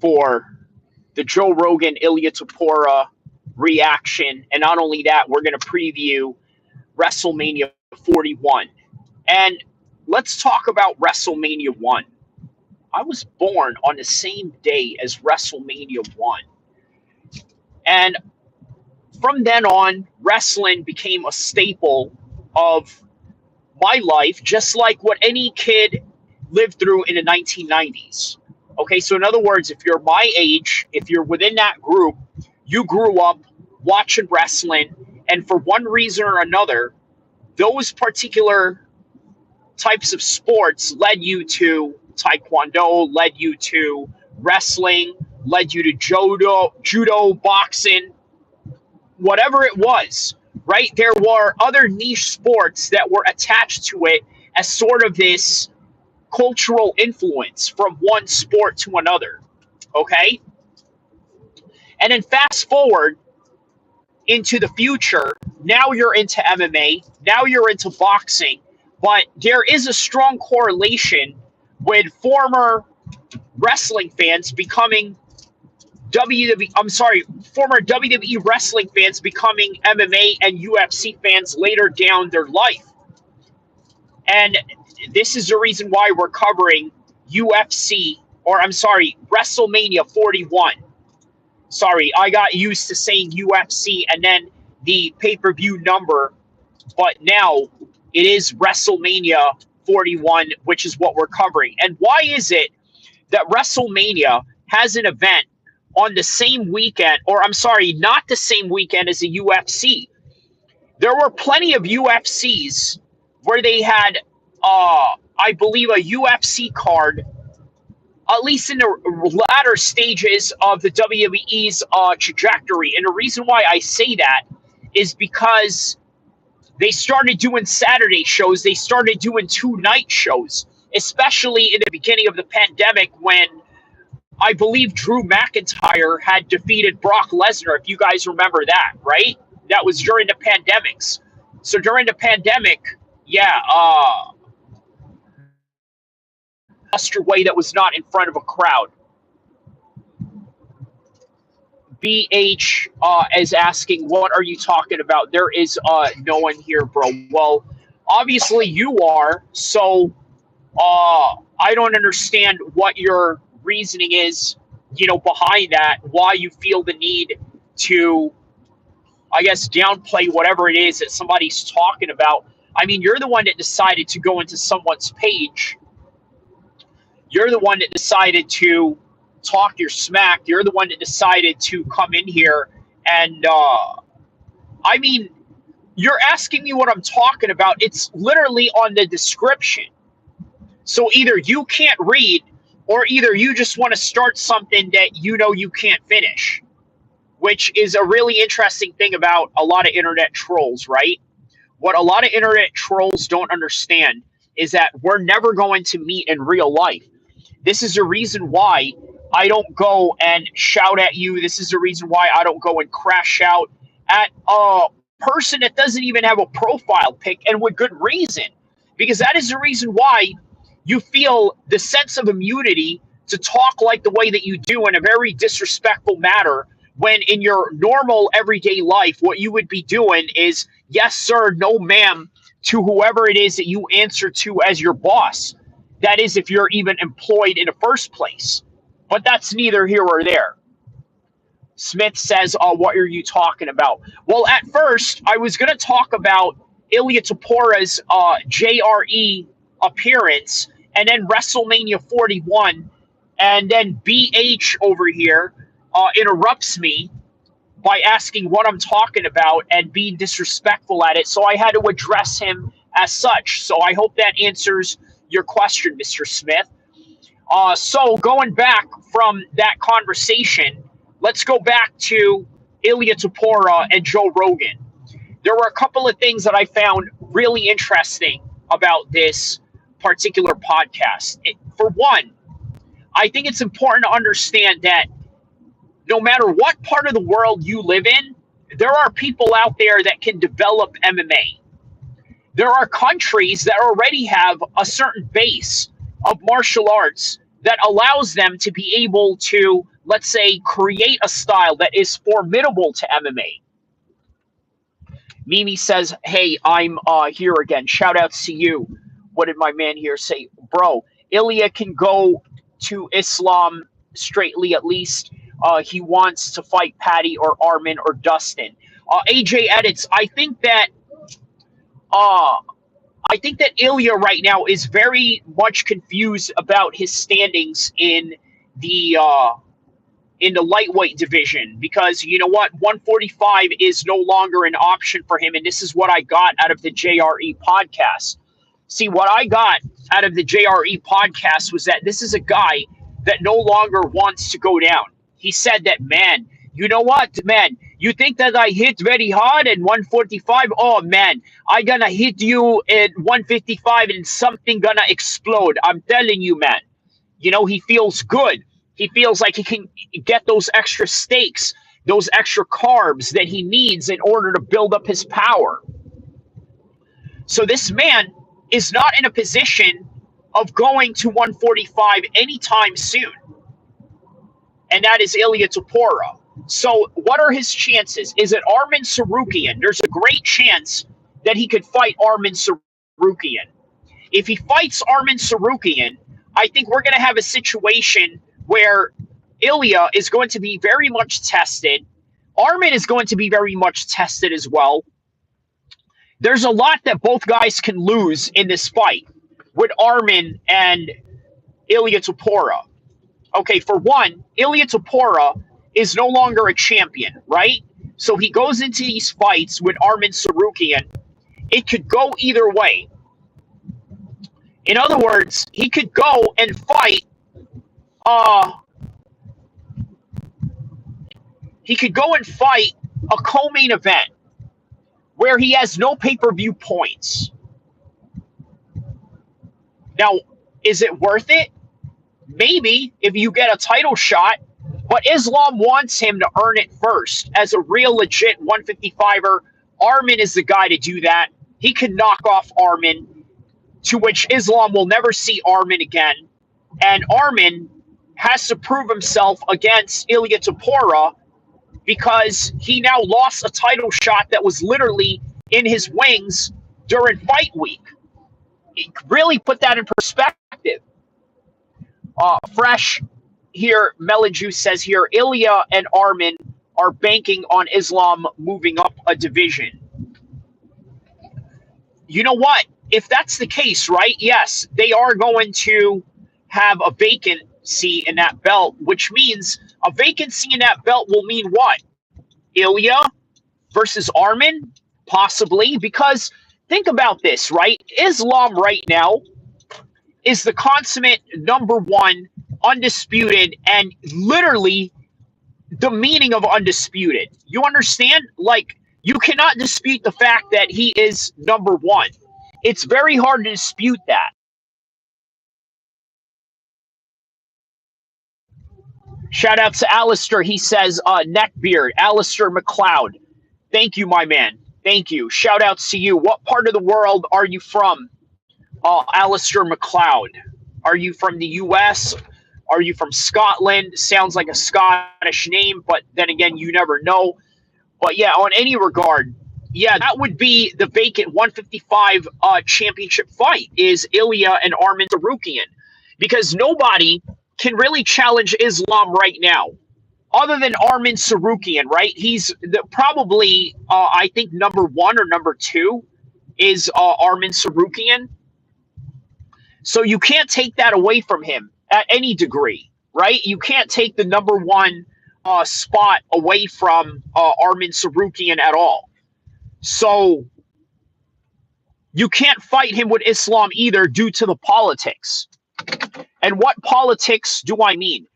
for the Joe Rogan Ilya Topuria reaction. And not only that, we're going to preview WrestleMania 41. And let's talk about WrestleMania 1. I was born on the same day as WrestleMania 1. And from then on, wrestling became a staple of my life, just like what any kid lived through in the 1990s. Okay, so in other words, if you're my age, if you're within that group, you grew up watching wrestling, and for one reason or another, those particular types of sports led you to taekwondo, led you to wrestling, led you to judo, boxing, whatever it was, right? There were other niche sports that were attached to it as sort of this cultural influence from one sport to another, okay? And then fast forward into the future, now you're into MMA, now you're into boxing, but there is a strong correlation with former wrestling fans becoming former WWE wrestling fans becoming MMA and UFC fans later down their life. And this is the reason why we're covering WrestleMania 41. Sorry, I got used to saying UFC and then the pay-per-view number, but now it is WrestleMania 41, which is what we're covering. And why is it that WrestleMania has an event on the same weekend, not the same weekend as the UFC? There were plenty of UFCs where they had, I believe, a UFC card, at least in the latter stages of the WWE's trajectory. And the reason why I say that is because they started doing Saturday shows. They started doing 2-night shows, especially in the beginning of the pandemic when I believe Drew McIntyre had defeated Brock Lesnar, if you guys remember that, right? That was during the pandemics. So during the pandemic, your way that was not in front of a crowd. BH is asking, what are you talking about? There is no one here, bro. Well, obviously you are, so I don't understand what your reasoning is, behind that, why you feel the need to, I guess, downplay whatever it is that somebody's talking about. I mean, you're the one that decided to go into someone's page. You're the one that decided to talk your smack. You're the one that decided to come in here and, I mean, you're asking me what I'm talking about. It's literally on the description. So either you can't read or either you just want to start something that you can't finish, which is a really interesting thing about a lot of internet trolls, right? What a lot of internet trolls don't understand is that we're never going to meet in real life. This is the reason why I don't go and shout at you. This is the reason why I don't go and crash out at a person that doesn't even have a profile pic, and with good reason. Because that is the reason why you feel the sense of immunity to talk like the way that you do in a very disrespectful manner, when in your normal everyday life, what you would be doing is, yes, sir, no, ma'am, to whoever it is that you answer to as your boss. That is, if you're even employed in the first place. But that's neither here or there. Smith says, what are you talking about? Well, at first, I was going to talk about Ilya Topuria's JRE appearance, and then WrestleMania 41, and then BH over here interrupts me by asking what I'm talking about and being disrespectful at it, so I had to address him as such. So I hope that answers your question, Mr. Smith. So going back from that conversation, let's go back to Ilya Topuria and Joe Rogan. There were a couple of things that I found really interesting about this particular podcast. For one, I think it's important to understand that no matter what part of the world you live in, there are people out there that can develop MMA. There are countries that already have a certain base of martial arts that allows them to be able to, let's say, create a style that is formidable to MMA. Mimi says, hey, I'm here again. Shout outs to you. What did my man here say? Bro, Ilya can go to Islam straightly at least. He wants to fight Patty or Armin or Dustin. AJ edits, uh, I think that Ilya right now is very much confused about his standings the in the lightweight division, because you know what, 145 is no longer an option for him, and this is what I got out of the JRE podcast. See, what I got out of the JRE podcast was that this is a guy that no longer wants to go down. He said that, man, you know what, man, you think that I hit very hard at 145? Oh, man, I gonna hit you at 155 and something gonna explode. I'm telling you, man. You know, he feels good. He feels like he can get those extra steaks, those extra carbs that he needs in order to build up his power. So this man is not in a position of going to 145 anytime soon. And that is Ilya Topuria. So what are his chances? Is it Armin Tsarukyan? There's a great chance that he could fight Armin Tsarukyan. If he fights Armin Tsarukyan, I think we're going to have a situation where Ilya is going to be very much tested. Armin is going to be very much tested as well. There's a lot that both guys can lose in this fight with Armin and Ilya Topuria. Okay, for one, Ilya Topuria is no longer a champion, right? So he goes into these fights with Armin Tsarukyan. It could go either way. In other words, he could go and fight a co-main event where he has no pay-per-view points. Now, is it worth it? Maybe, if you get a title shot, but Islam wants him to earn it first. As a real legit 155er, Armin is the guy to do that. He can knock off Armin, to which Islam will never see Armin again. And Armin has to prove himself against Ilya Topuria because he now lost a title shot that was literally in his wings during fight week. Really put that in perspective. Fresh here, Melon Juice says here, Ilya and Armin are banking on Islam moving up a division. You know what? If that's the case, right? Yes, they are going to have a vacancy in that belt, which means a vacancy in that belt will mean what? Ilya versus Armin? Possibly, because think about this, right? Islam right now is the consummate number one, undisputed, and literally the meaning of undisputed. You understand? Like, you cannot dispute the fact that he is number one. It's very hard to dispute that. Shout out to Alistair. He says, neckbeard, Alistair McLeod. Thank you, my man. Thank you. Shout out to you. What part of the world are you from, Alistair McLeod? Are you from the U.S.? Are you from Scotland? Sounds like a Scottish name, but then again, you never know. But yeah, on any regard, yeah, that would be the vacant 155 championship fight, is Ilya and Armin Tsarukyan, because nobody can really challenge Islam right now, other than Armin Tsarukyan, right? He's probably, I think, number one or number two is Armin Tsarukyan. So you can't take that away from him at any degree, right? You can't take the number one spot away from Armin Tsarukyan at all. So you can't fight him with Islam either due to the politics. And what politics do I mean?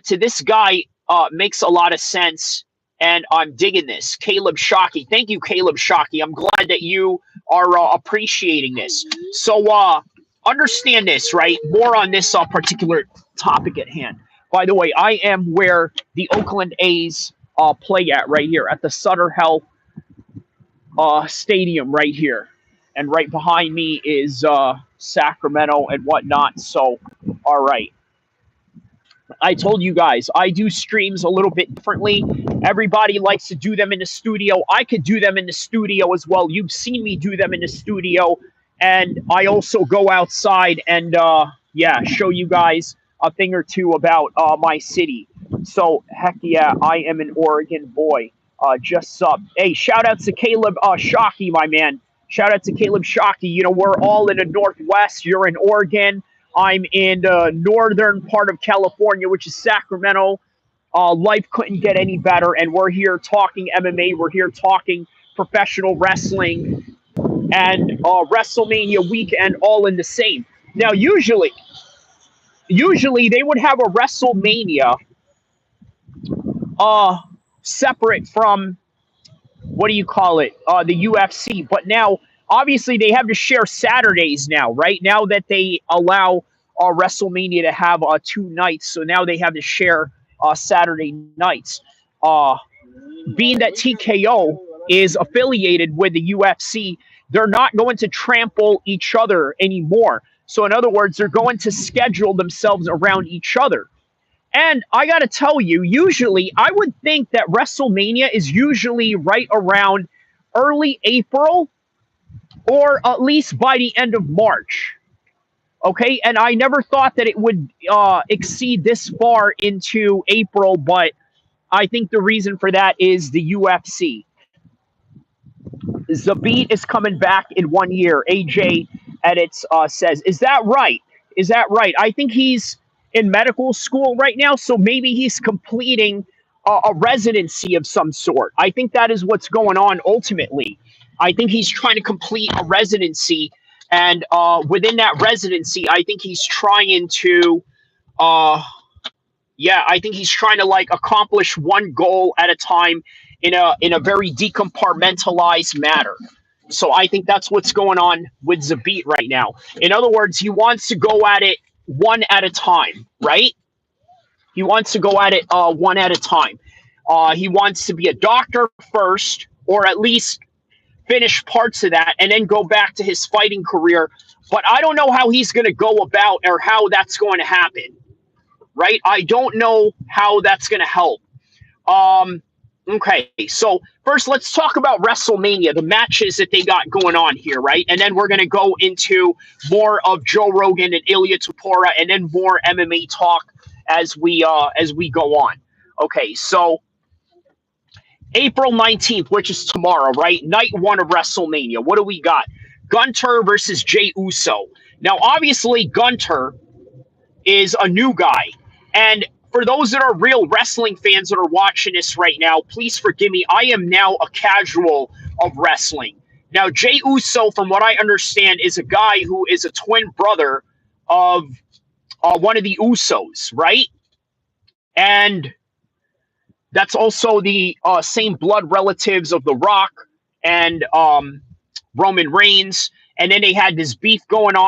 To this guy, makes a lot of sense, and I'm digging this. Caleb Shockey. Thank you, Caleb Shockey. I'm glad that you are appreciating this. So understand this, right? More on this particular topic at hand. By the way, I am where the Oakland A's play at right here, at the Sutter Health Stadium right here. And right behind me is Sacramento and whatnot. So, all right. I told you guys, I do streams a little bit differently. Everybody likes to do them in the studio. I could do them in the studio as well. You've seen me do them in the studio. And I also go outside and, yeah, show you guys a thing or two about my city. So, heck yeah, I am an Oregon boy. Just sub. Hey, shout out to Caleb Shockey, my man. Shout out to Caleb Shockey. You know, we're all in the Northwest. You're in Oregon. I'm in the northern part of California, which is Sacramento. Life couldn't get any better, and we're here talking MMA. We're here talking professional wrestling and Wrestlemania weekend, all in the same. Now, usually they would have a Wrestlemania uh, separate from what do you call it? The UFC. But now, obviously, they have to share Saturdays now, right? Now that they allow WrestleMania to have 2 nights, so now they have to share Saturday nights. Uh, Being that TKO is affiliated with the UFC, they're not going to trample each other anymore. So, in other words, they're going to schedule themselves around each other. And I got to tell you, usually I would think that WrestleMania is usually right around early April or at least by the end of March. Okay. And I never thought that it would exceed this far into April, but I think the reason for that is the UFC. Zabit is coming back in 1 year. AJ Edits says, "Is that right? Is that right?" I think he's in medical school right now, so maybe he's completing a residency of some sort. I think that is what's going on ultimately. I think he's trying to complete a residency, and within that residency, I think he's trying to uh, yeah, I think he's trying to like accomplish one goal at a time in a very decompartmentalized manner. So I think that's what's going on with Zabit right now. In other words, he wants to go at it one at a time, right? He wants to go at it one at a time. He wants to be a doctor first, or at least finish parts of that, and then go back to his fighting career. But I don't know how he's going to go about or how that's going to happen, right? I don't know how that's going to help. Okay, so first let's talk about WrestleMania, the matches that they got going on here, right? And then we're going to go into more of Joe Rogan and Ilya Topuria, and then more MMA talk as we go on. Okay, so April 19th, which is tomorrow, right? Night one of WrestleMania. What do we got? Gunter versus Jey Uso. Now, obviously, Gunter is a new guy. And for those that are real wrestling fans that are watching this right now, please forgive me. I am now a casual of wrestling. Now, Jey Uso, from what I understand, is a guy who is a twin brother of one of the Usos, right? And that's also the same blood relatives of The Rock and Roman Reigns. And then they had this beef going on